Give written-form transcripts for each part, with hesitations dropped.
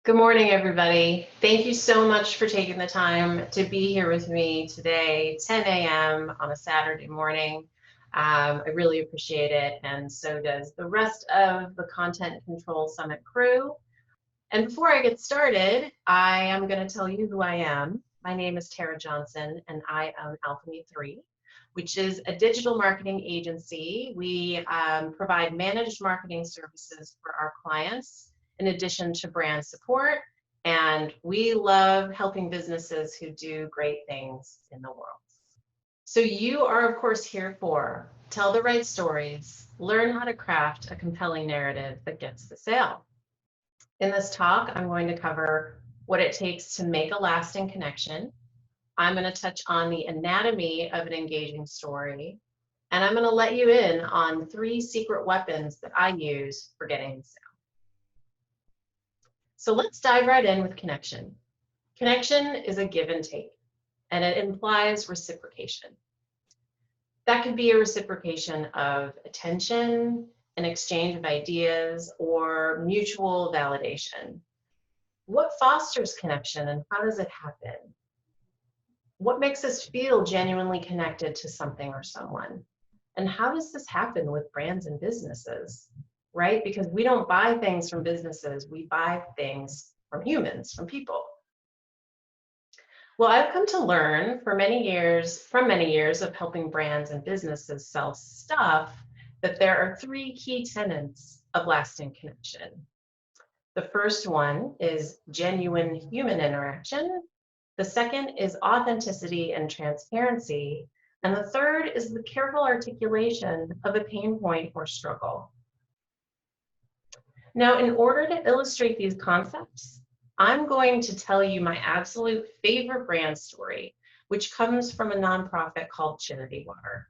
Good morning, everybody. Thank you so much for taking the time to be here with me today, 10 a.m. on a Saturday morning. I really appreciate it, and so does the rest of the Content Control Summit crew. And before I get started, I am going to tell you who I am. My name is Tara Johnson, and I own AlchemyThree, which is a digital marketing agency. We provide managed marketing services for our clients in addition to brand support, and we love helping businesses who do great things in the world. So you are, of course, here for tell the right stories, learn how to craft a compelling narrative that gets the sale. In this talk, I'm going to cover what it takes to make a lasting connection. I'm going to touch on the anatomy of an engaging story, and I'm going to let you in on 3 secret weapons that I use for getting the sale. So let's dive right in with connection. Connection is a give and take, and it implies reciprocation. That could be a reciprocation of attention, an exchange of ideas, or mutual validation. What fosters connection and how does it happen? What makes us feel genuinely connected to something or someone? And how does this happen with brands and businesses, right? Because we don't buy things from businesses, we buy things from humans, from people. Well, I've come to learn from many years of helping brands and businesses sell stuff that there are 3 key tenets of lasting connection. The first one is genuine human interaction. The second is authenticity and transparency. And the third is the careful articulation of a pain point or struggle. Now, in order to illustrate these concepts, I'm going to tell you my absolute favorite brand story, which comes from a nonprofit called Charity Water.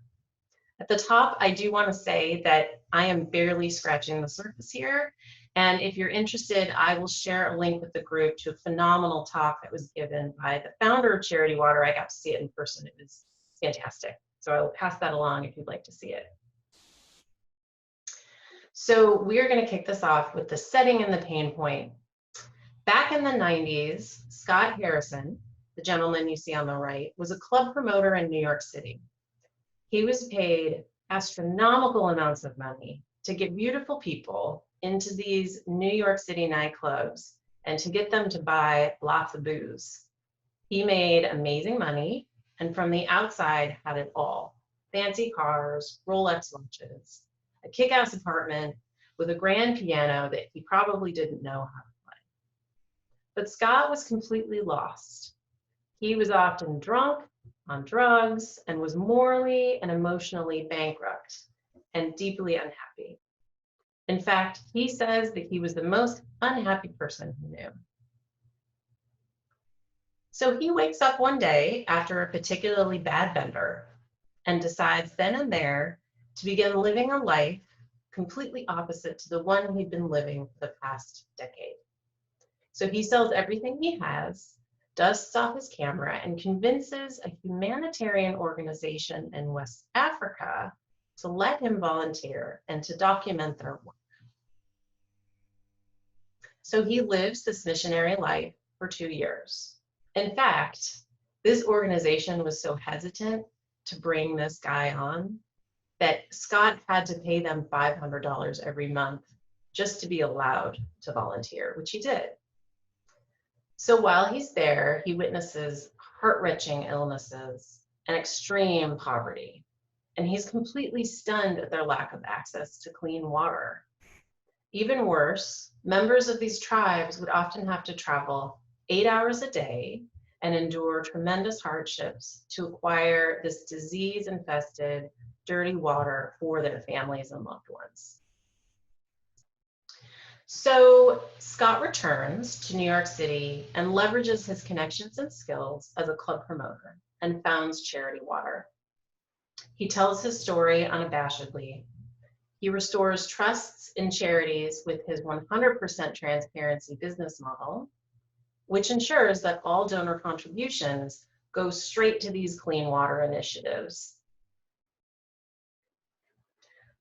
At the top, I do want to say that I am barely scratching the surface here. And if you're interested, I will share a link with the group to a phenomenal talk that was given by the founder of Charity Water. I got to see it in person. It was fantastic. So I'll pass that along if you'd like to see it. So we're going to kick this off with the setting and the pain point. Back in the 90s, Scott Harrison, the gentleman you see on the right, was a club promoter in New York City. He was paid astronomical amounts of money to get beautiful people into these New York City nightclubs and to get them to buy lots of booze. He made amazing money, and from the outside had it all. Fancy cars, Rolex watches, a kick-ass apartment with a grand piano that he probably didn't know how to play. But Scott was completely lost. He was often drunk, on drugs, and was morally and emotionally bankrupt and deeply unhappy. In fact, he says that he was the most unhappy person he knew. So he wakes up one day after a particularly bad bender and decides then and there to begin living a life completely opposite to the one he'd been living for the past decade. So he sells everything he has, dusts off his camera, and convinces a humanitarian organization in West Africa to let him volunteer and to document their work. So he lives this missionary life for 2 years. In fact, this organization was so hesitant to bring this guy on that Scott had to pay them $500 every month just to be allowed to volunteer, which he did. So while he's there, he witnesses heart-wrenching illnesses and extreme poverty, and he's completely stunned at their lack of access to clean water. Even worse, members of these tribes would often have to travel 8 hours a day and endure tremendous hardships to acquire this disease-infested, dirty water for their families and loved ones. So Scott returns to New York City and leverages his connections and skills as a club promoter and founds Charity Water. He tells his story unabashedly. He restores trusts in charities with his 100% transparency business model, which ensures that all donor contributions go straight to these clean water initiatives.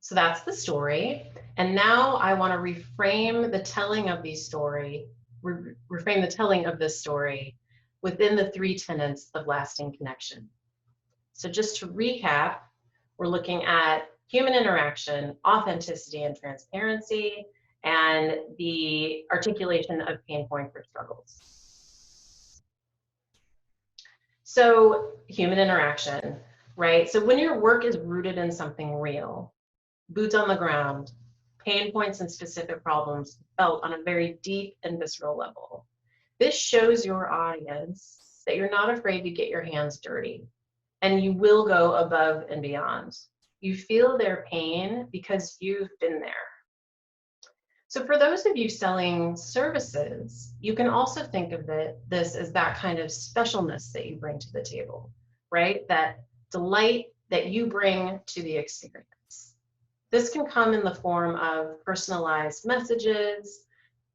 So that's the story. And now I want to reframe the telling of the story reframe the telling of this story within the 3 tenets of lasting connection. So just to recap, we're looking at human interaction, authenticity and transparency, and the articulation of pain points or struggles. So human interaction, right? So when your work is rooted in something real, boots on the ground, pain points and specific problems felt on a very deep and visceral level, this shows your audience that you're not afraid to get your hands dirty, and you will go above and beyond. You feel their pain because you've been there. So for those of you selling services, you can also think of this as that kind of specialness that you bring to the table, right? That delight that you bring to the experience. This can come in the form of personalized messages,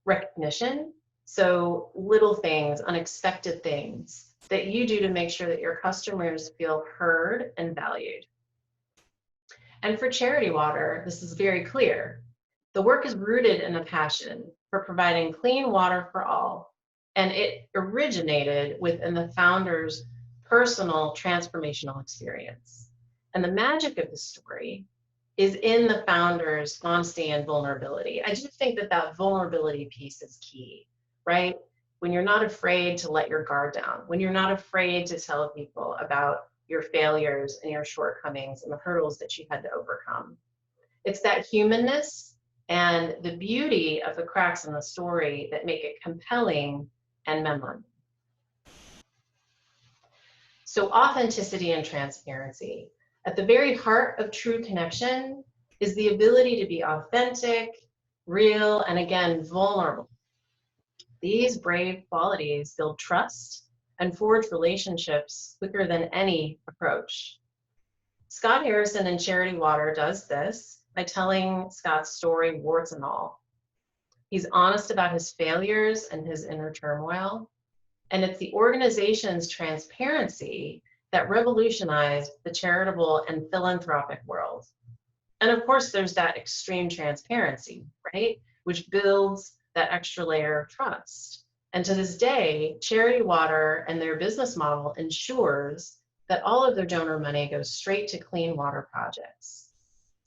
recognition, so little things, unexpected things that you do to make sure that your customers feel heard and valued. And for Charity Water, this is very clear. The work is rooted in a passion for providing clean water for all, and it originated within the founder's personal transformational experience. And the magic of the story is in the founder's honesty and vulnerability. I do think that that vulnerability piece is key, right? When you're not afraid to let your guard down, when you're not afraid to tell people about your failures and your shortcomings and the hurdles that you had to overcome. It's that humanness and the beauty of the cracks in the story that make it compelling and memorable. So authenticity and transparency. At the very heart of true connection is the ability to be authentic, real, and again, vulnerable. These brave qualities build trust and forge relationships quicker than any approach. Scott Harrison in Charity Water does this by telling Scott's story, warts and all. He's honest about his failures and his inner turmoil, and it's the organization's transparency that revolutionized the charitable and philanthropic world. And of course, there's that extreme transparency, right? Which builds that extra layer of trust. And to this day, Charity Water and their business model ensures that all of their donor money goes straight to clean water projects.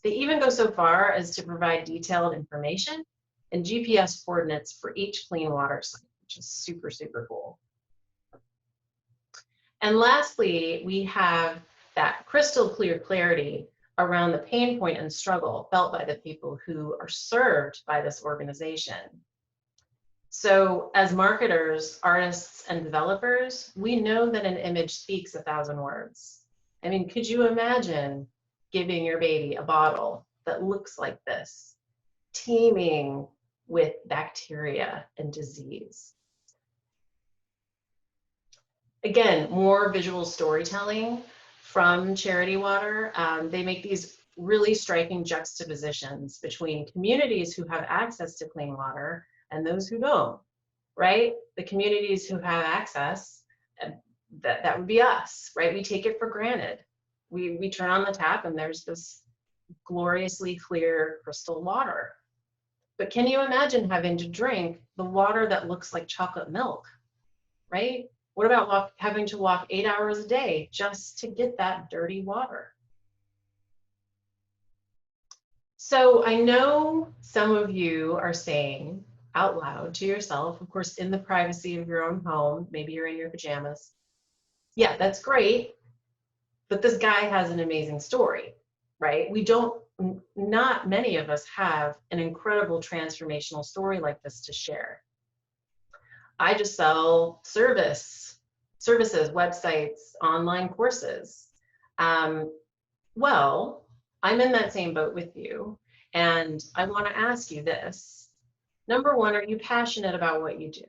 They even go so far as to provide detailed information and GPS coordinates for each clean water site, which is super, super cool. And lastly, we have that crystal clear clarity around the pain point and struggle felt by the people who are served by this organization. So as marketers, artists, and developers, we know that an image speaks 1,000 words. I mean, could you imagine giving your baby a bottle that looks like this, teeming with bacteria and disease? Again, more visual storytelling from Charity Water. They make these really striking juxtapositions between communities who have access to clean water and those who don't, right? The communities who have access, that would be us, right? We take it for granted. We turn on the tap and there's this gloriously clear crystal water. But can you imagine having to drink the water that looks like chocolate milk, right? What about having to walk 8 hours a day just to get that dirty water? So I know some of you are saying out loud to yourself, of course, in the privacy of your own home, maybe you're in your pajamas, yeah, that's great, but this guy has an amazing story, right? Not many of us have an incredible transformational story like this to share. I just sell services, websites, online courses. Well, I'm in that same boat with you, and I want to ask you this. Number one, are you passionate about what you do?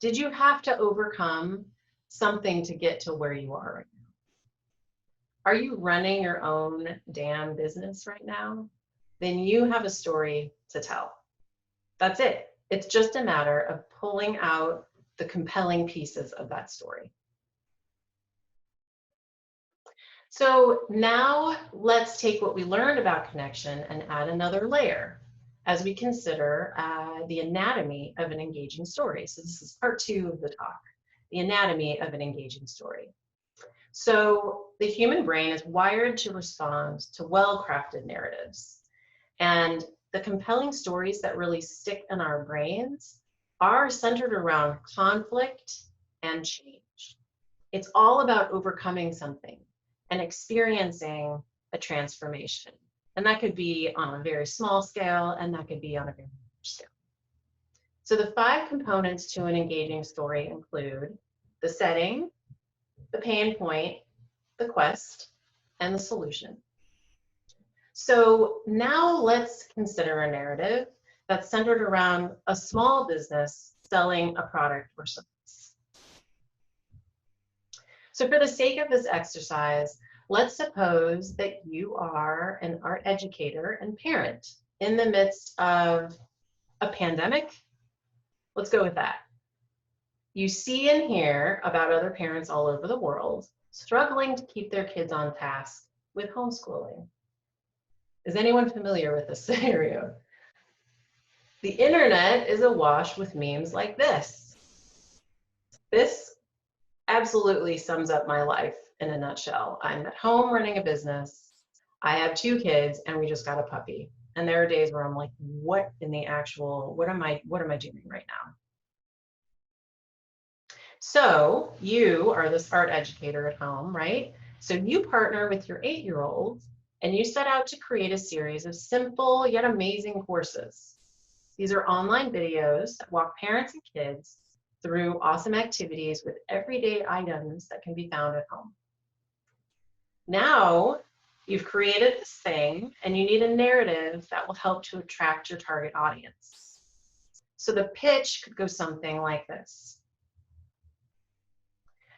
Did you have to overcome something to get to where you are right now? Are you running your own damn business right now? Then you have a story to tell. That's it. It's just a matter of pulling out the compelling pieces of that story. So now let's take what we learned about connection and add another layer. as we consider the anatomy of an engaging story. So this is part 2 of the talk, the anatomy of an engaging story. So the human brain is wired to respond to well-crafted narratives. And the compelling stories that really stick in our brains are centered around conflict and change. It's all about overcoming something and experiencing a transformation. And that could be on a very small scale, and that could be on a very large scale. So the 5 components to an engaging story include the setting, the pain point, the quest, and the solution. So now let's consider a narrative that's centered around a small business selling a product or service. So for the sake of this exercise, let's suppose that you are an art educator and parent in the midst of a pandemic. Let's go with that. You see and hear about other parents all over the world struggling to keep their kids on task with homeschooling. Is anyone familiar with this scenario? The internet is awash with memes like this. This absolutely sums up my life in a nutshell. I'm at home running a business. I have 2 kids and we just got a puppy. And there are days where I'm like, what in the actual, what am I doing right now? So you are this art educator at home, right? So you partner with your 8-year-old and you set out to create a series of simple yet amazing courses. These are online videos that walk parents and kids through awesome activities with everyday items that can be found at home. Now you've created this thing and you need a narrative that will help to attract your target audience. So the pitch could go something like this.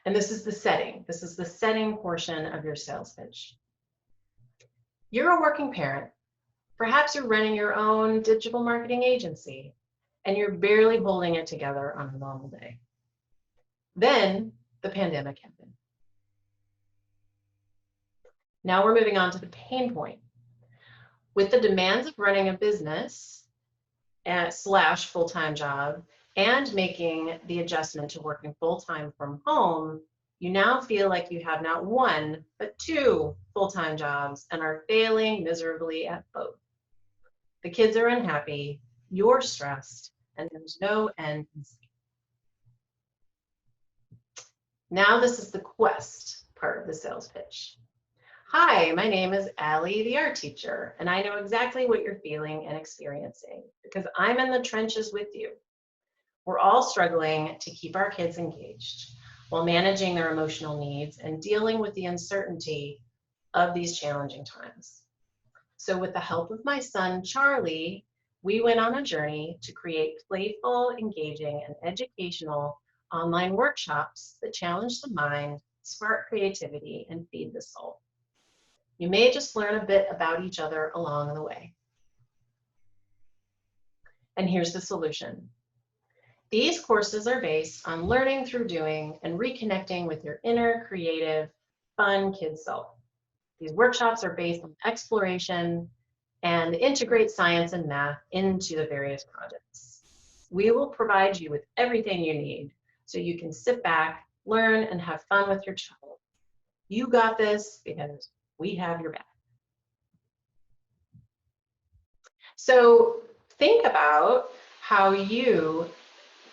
And this is the setting. This is the setting portion of your sales pitch. You're a working parent. Perhaps you're running your own digital marketing agency and you're barely holding it together on a normal day. Then the pandemic happened. Now we're moving on to the pain point. With the demands of running a business slash full-time job and making the adjustment to working full-time from home, you now feel like you have not 1, but 2 full-time jobs and are failing miserably at both. The kids are unhappy, you're stressed, and there's no end in sight. Now this is the quest part of the sales pitch. Hi, my name is Allie, the art teacher, and I know exactly what you're feeling and experiencing because I'm in the trenches with you. We're all struggling to keep our kids engaged while managing their emotional needs and dealing with the uncertainty of these challenging times. So with the help of my son, Charlie, we went on a journey to create playful, engaging, and educational online workshops that challenge the mind, spark creativity, and feed the soul. You may just learn a bit about each other along the way. And here's the solution. These courses are based on learning through doing and reconnecting with your inner, creative, fun kid self. These workshops are based on exploration and integrate science and math into the various projects. We will provide you with everything you need so you can sit back, learn, and have fun with your child. You got this because we have your back. So think about how you,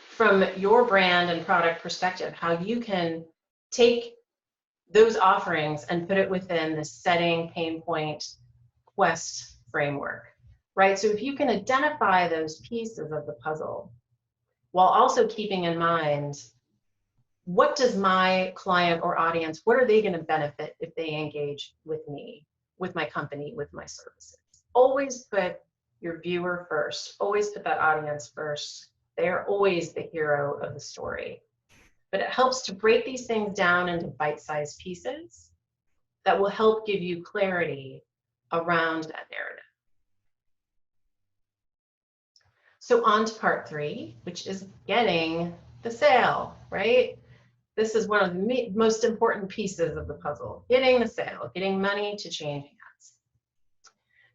from your brand and product perspective, how you can take those offerings and put it within the setting, pain point, quest framework, right? So if you can identify those pieces of the puzzle while also keeping in mind, what does my client or audience, what are they going to benefit if they engage with me, with my company, with my services? Always put your viewer first. Always put that audience first. They are always the hero of the story. But it helps to break these things down into bite-sized pieces that will help give you clarity around that narrative. So on to part 3, which is getting the sale, right? This is one of the most important pieces of the puzzle, getting the sale, getting money to change hands.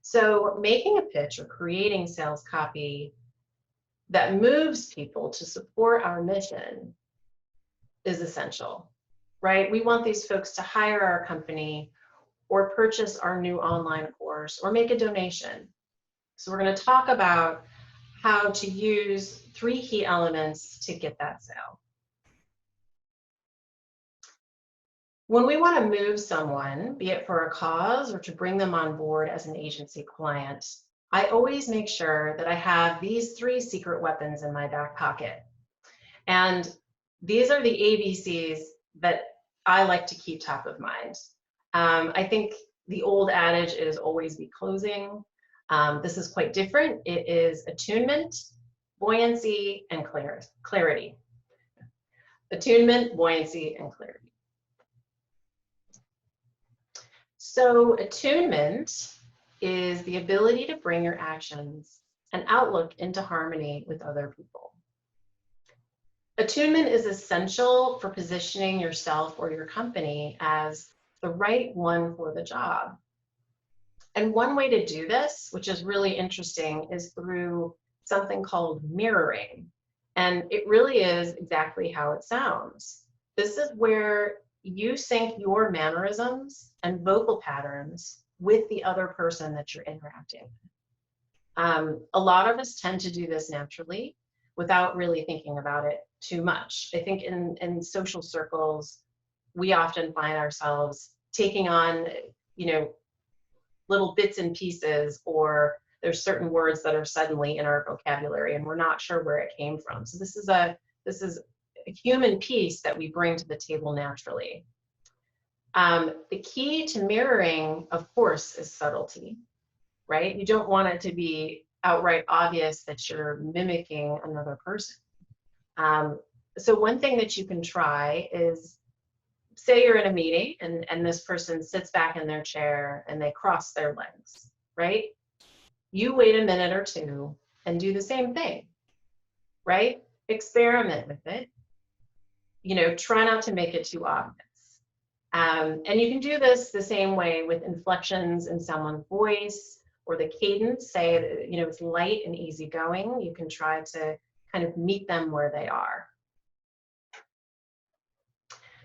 So making a pitch or creating sales copy that moves people to support our mission is essential, right? We want these folks to hire our company or purchase our new online course or make a donation. So we're going to talk about how to use 3 key elements to get that sale. When we want to move someone, be it for a cause or to bring them on board as an agency client, I always make sure that I have these 3 secret weapons in my back pocket. And these are the ABCs that I like to keep top of mind. I think the old adage is always be closing. This is quite different. It is attunement, buoyancy, and clarity. Attunement, buoyancy, and clarity. So attunement is the ability to bring your actions and outlook into harmony with other people. Attunement is essential for positioning yourself or your company as the right one for the job. And one way to do this, which is really interesting, is through something called mirroring. And it really is exactly how it sounds. This is where you sync your mannerisms and vocal patterns with the other person that you're interacting with. A lot of us tend to do this naturally without really thinking about it too much. I think in social circles, we often find ourselves taking on, little bits and pieces, or there's certain words that are suddenly in our vocabulary and we're not sure where it came from. So this is a human piece that we bring to the table naturally. The key to mirroring, of course, is subtlety, right? You don't want it to be outright obvious that you're mimicking another person. So one thing that you can try is, say you're in a meeting and this person sits back in their chair and they cross their legs, right? You wait a minute or 2 and do the same thing, right? Experiment with it. Try not to make it too obvious. And you can do this the same way with inflections in someone's voice or the cadence. Say, it's light and easygoing. You can try to kind of meet them where they are.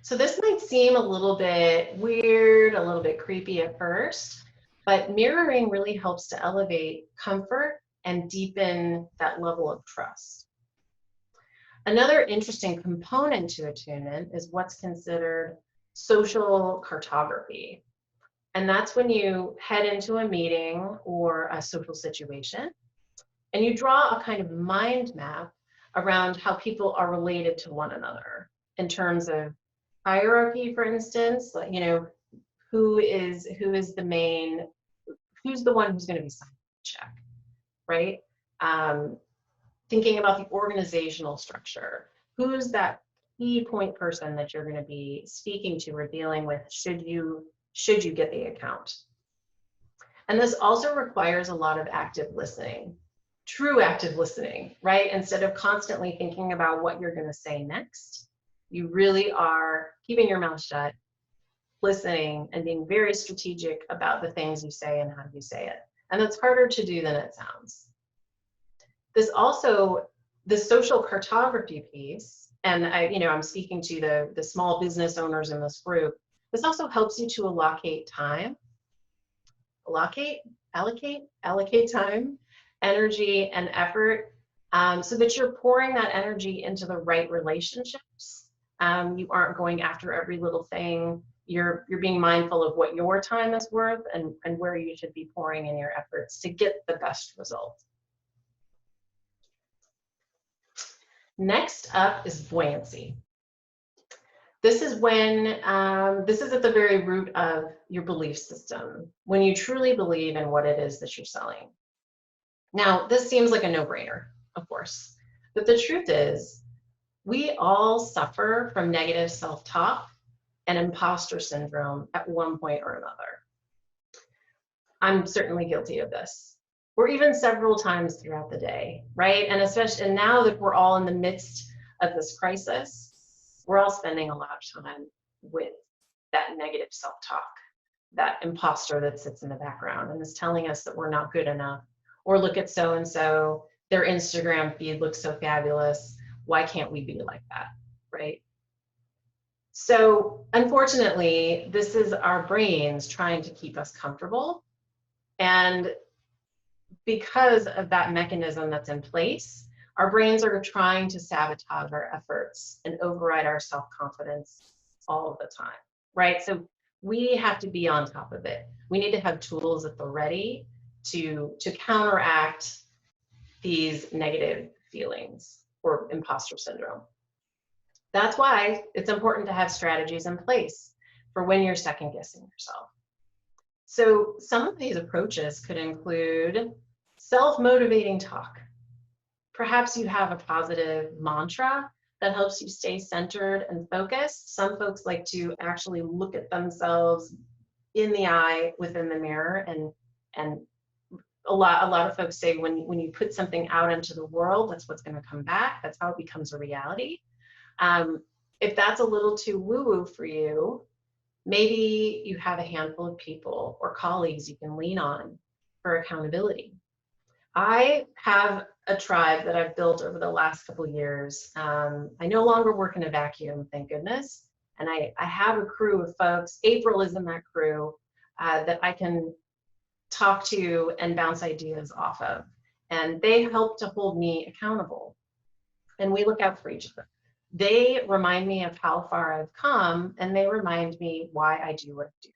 So this might seem a little bit weird, a little bit creepy at first, but mirroring really helps to elevate comfort and deepen that level of trust. Another interesting component to attunement is what's considered social cartography. And that's when you head into a meeting or a social situation and you draw a kind of mind map around how people are related to one another in terms of hierarchy, for instance, like, who's the one who's going to be signing the check, right? Thinking about the organizational structure, who's that key point person that you're going to be speaking to or dealing with should you get the account. And this also requires a lot of active listening, true active listening, right? Instead of constantly thinking about what you're going to say next, you really are keeping your mouth shut, listening, and being very strategic about the things you say and how you say it. And that's harder to do than it sounds. The social cartography piece, and I'm speaking to the small business owners in this group, this also helps you to allocate time, allocate time, energy, and effort, so that you're pouring that energy into the right relationships. You aren't going after every little thing. You're being mindful of what your time is worth and where you should be pouring in your efforts to get the best result. Next up is buoyancy. This is when, this is at the very root of your belief system, when you truly believe in what it is that you're selling. Now, this seems like a no-brainer, of course, but the truth is, we all suffer from negative self-talk and imposter syndrome at one point or another. I'm certainly guilty of this, or even several times throughout the day, right? And especially now that we're all in the midst of this crisis, we're all spending a lot of time with that negative self-talk. that imposter that sits in the background and is telling us that we're not good enough. Or look at so and so, their Instagram feed looks so fabulous. Why can't we be like that, right? So unfortunately, this is our brains trying to keep us comfortable. And because of that mechanism that's in place, our brains are trying to sabotage our efforts and override our self-confidence all of the time, right? So we have to be on top of it. We need to have tools at the ready to counteract these negative feelings or imposter syndrome. That's why it's important to have strategies in place for when you're second guessing yourself. So some of these approaches could include self-motivating talk. Perhaps you have a positive mantra that helps you stay centered and focused. Some folks like to actually look at themselves in the eye within the mirror, and a lot of folks say when you put something out into the world, that's what's going to come back. That's how it becomes a reality. If that's a little too woo-woo for you, maybe you have a handful of people or colleagues you can lean on for accountability. I have a tribe that I've built over the last couple of years. I no longer work in a vacuum, thank goodness. And I have a crew of folks. April is in that crew that I can talk to and bounce ideas off of. And they help to hold me accountable. And we look out for each other. They remind me of how far I've come, and they remind me why I do what I do.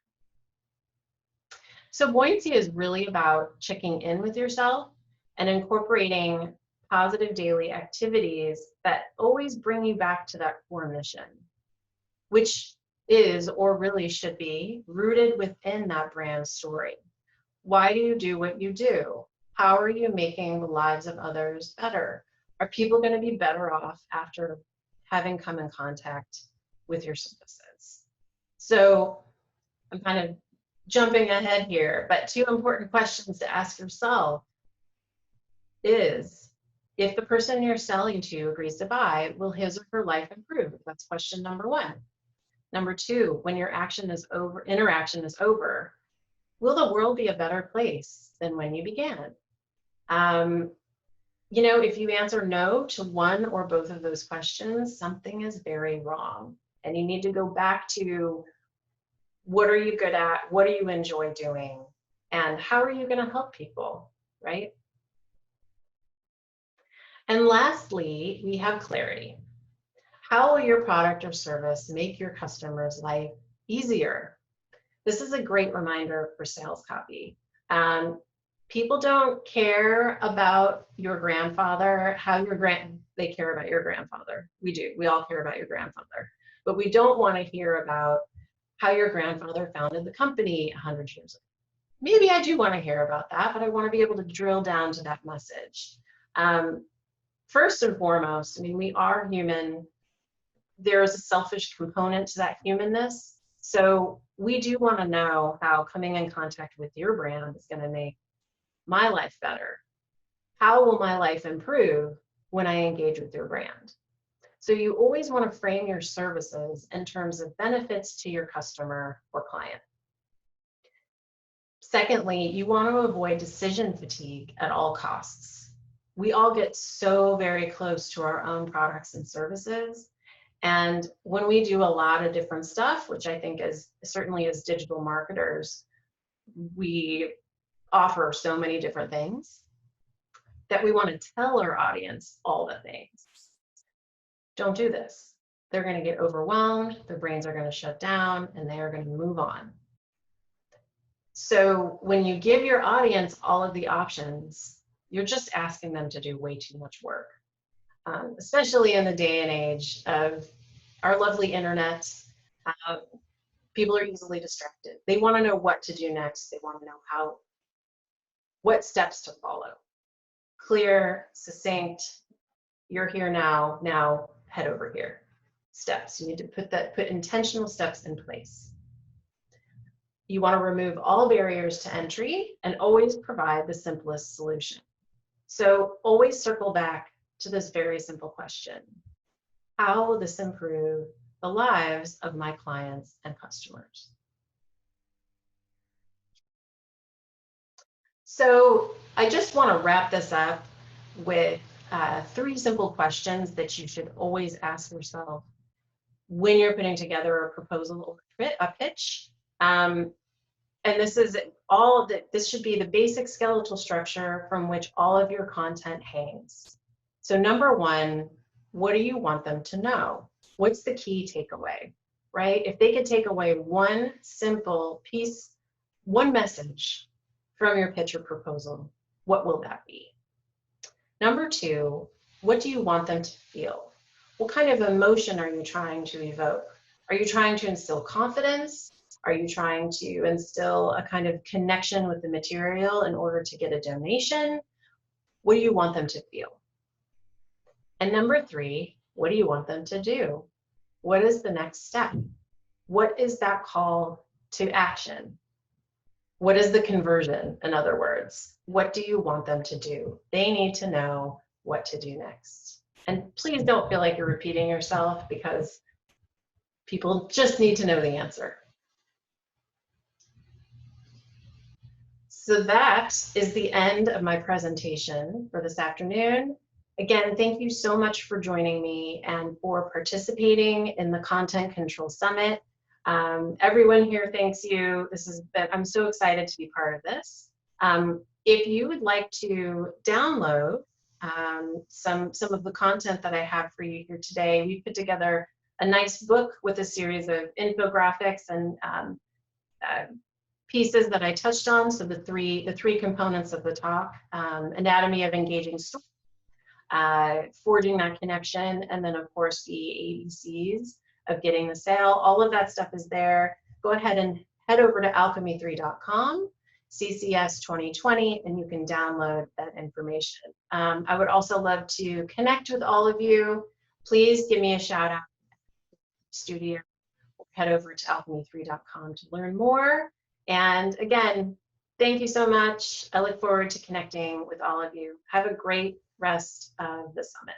So buoyancy is really about checking in with yourself and incorporating positive daily activities that always bring you back to that core mission, which is, or really should be, rooted within that brand story. Why do you do what you do? How are you making the lives of others better? Are people going to be better off after having come in contact with your services? So I'm kind of jumping ahead here, but 2 important questions to ask yourself is, if the person you're selling to agrees to buy, will his or her life improve? That's question number 1. Number 2, when your interaction is over, will the world be a better place than when you began? You know, if you answer no to one or both of those questions, something is very wrong. And you need to go back to, what are you good at? What do you enjoy doing? And how are you going to help people, right? And lastly, we have clarity. How will your product or service make your customer's life easier? This is a great reminder for sales copy. People don't care about your grandfather, they care about your grandfather. We do, we all care about your grandfather. But we don't want to hear about how your grandfather founded the company 100 years ago. Maybe I do want to hear about that, but I want to be able to drill down to that message. First and foremost, I mean, we are human. There is a selfish component to that humanness. So we do want to know how coming in contact with your brand is going to make my life better. How will my life improve when I engage with your brand? So you always want to frame your services in terms of benefits to your customer or client. Secondly, you want to avoid decision fatigue at all costs. We all get so very close to our own products and services. And when we do a lot of different stuff, which I think is certainly as digital marketers, we offer so many different things that we want to tell our audience all the things. Don't do this. They're going to get overwhelmed, their brains are going to shut down, and they are going to move on. So when you give your audience all of the options, you're just asking them to do way too much work, especially in the day and age of our lovely internet. People are easily distracted. They want to know what to do next. They want to know what steps to follow. Clear, succinct, you're here now head over here. Steps. You need to put intentional steps in place. You want to remove all barriers to entry and always provide the simplest solution. So always circle back to this very simple question. How will this improve the lives of my clients and customers? So I just want to wrap this up with 3 simple questions that you should always ask yourself when you're putting together a proposal or a pitch. And this is all of this should be the basic skeletal structure from which all of your content hangs. So number 1, what do you want them to know? What's the key takeaway, right? If they could take away one simple piece, one message from your pitch or proposal, what will that be? Number 2, what do you want them to feel? What kind of emotion are you trying to evoke? Are you trying to instill confidence? Are you trying to instill a kind of connection with the material in order to get a donation? What do you want them to feel? And number 3, what do you want them to do? What is the next step? What is that call to action? What is the conversion, in other words? What do you want them to do? They need to know what to do next. And please don't feel like you're repeating yourself, because people just need to know the answer. So that is the end of my presentation for this afternoon. Again, thank you so much for joining me and for participating in the Content Control Summit. Everyone here thanks you. I'm so excited to be part of this. If you would like to download some of the content that I have for you here today, we put together a nice book with a series of infographics and pieces that I touched on. So the three components of the talk: anatomy of engaging story, forging that connection, and then of course the ABCs of getting the sale. All of that stuff is there. Go ahead and head over to AlchemyThree.com, CCS 2020, and you can download that information. I would also love to connect with all of you. Please give me a shout out studio. Head over to AlchemyThree.com to learn more. And again, thank you so much. I look forward to connecting with all of you. Have a great rest of the summit.